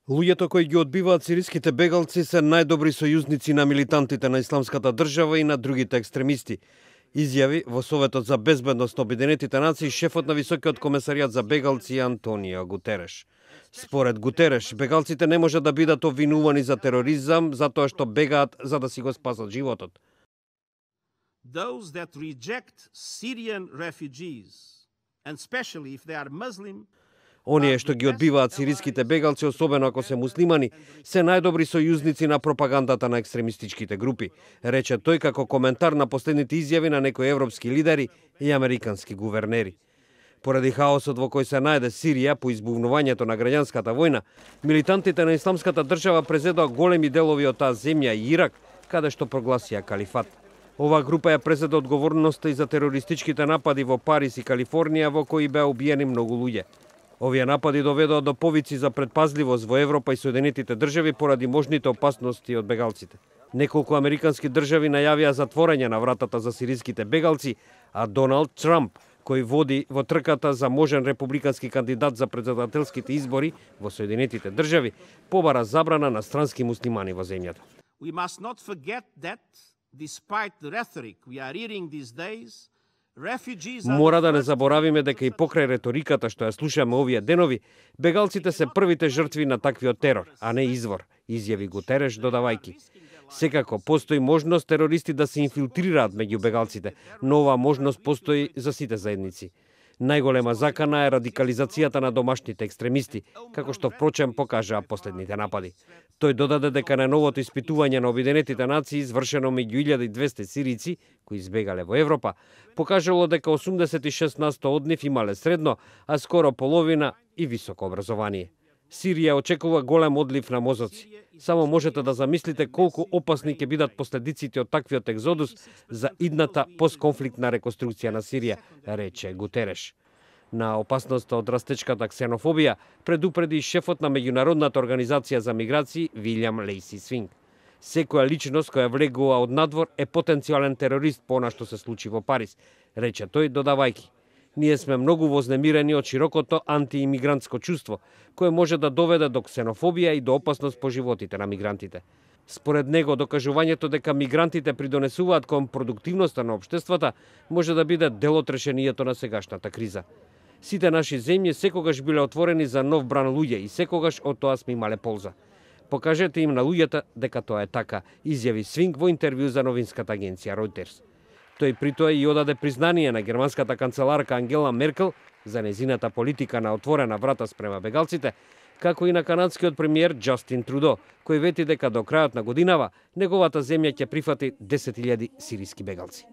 Луѓето кои ги одбиваат сириските бегалци се најдобри сојузници на милитантите на Исламската држава и на другите екстремисти. Изјави во Советот за безбедност на Обединетите нации шефот на Високиот комесаријат за бегалци Антонио Гутереш. Според Гутереш, бегалците не може да бидат обвинувани за тероризам затоа што бегаат за да си го спасат животот. Those that reject Syrian refugees, and especially if they are Muslim, Оние што ги одбиваат сириските бегалци, особено ако се муслимани, се најдобри сојузници на пропагандата на екстремистичките групи, рече тој како коментар на последните изјави на некои европски лидери и американски гувернери. Поради хаосот во кој се најде Сирија по избувнувањето на граѓанската војна, милитантите на Исламската држава презедоа големи делови од таа земја и Ирак, каде што прогласија калифат. Оваа група ја презеде одговорноста и за терористичките напади во Париз и Калифорнија во кои беа убиени многу луѓе. Овие напади доведоа до повици за предпазливост во Европа и Соединетите држави поради можните опасности од бегалците. Неколку американски држави најавија затворање на вратата за сириските бегалци, а Доналд Трамп, кој води во трката за можен републикански кандидат за претседателските избори во Соединетите држави, побара забрана на странски муслимани во земјата. we must not forget that, despite the rhetoric we are hearing these days, Мора да не заборавиме дека и покрај реториката што ја слушаме овие денови, бегалците се првите жртви на таквиот терор, а не извор, изјави Гутереш додавајки. Секако постои можност терористи да се инфилтрираат меѓу бегалците, но оваа можност постои за сите заедници. Најголема закана е радикализацијата на домашните екстремисти, како што впрочем покажаа последните напади. Тој додаде дека на новото испитување на Обединетите нации, извршено меѓу 1200 сирици кои избегале во Европа, покажало дека 86% од нив имале средно, а скоро половина и високо образование. Сирија очекува голем одлив на мозоци. Само можете да замислите колку опасни ќе бидат последиците од таквиот екзодус за идната постконфликтна реконструкција на Сирија, рече Гутереш. На опасноста од растечката ксенофобија предупреди шефот на Меѓународната организација за миграции Вилјам Лейси Свинг. Секоја личност која влегува од надвор е потенцијален терорист по она што се случи во Париз, рече тој додавајки. Ние сме многу вознемирени од широкото антиимигрантско чувство, кое може да доведе до ксенофобија и до опасност по животите на мигрантите. Според него, докажувањето дека мигрантите придонесуваат кон продуктивноста на општествата може да биде дел од решението на сегашната криза. Сите наши земји секогаш биле отворени за нов бран луѓе и секогаш од тоа сме имале полза. Покажете им на луѓето дека тоа е така, изјави Свинг во интервју за новинската агенција Reuters. Тој при тоа и одаде признание на германската канцеларка Ангела Меркел за незината политика на отворена врата спрема бегалците, како и на канадскиот премиер Џастин Трудо, кој вети дека до крајот на годинава неговата земја ќе прифати 10.000 сириски бегалци.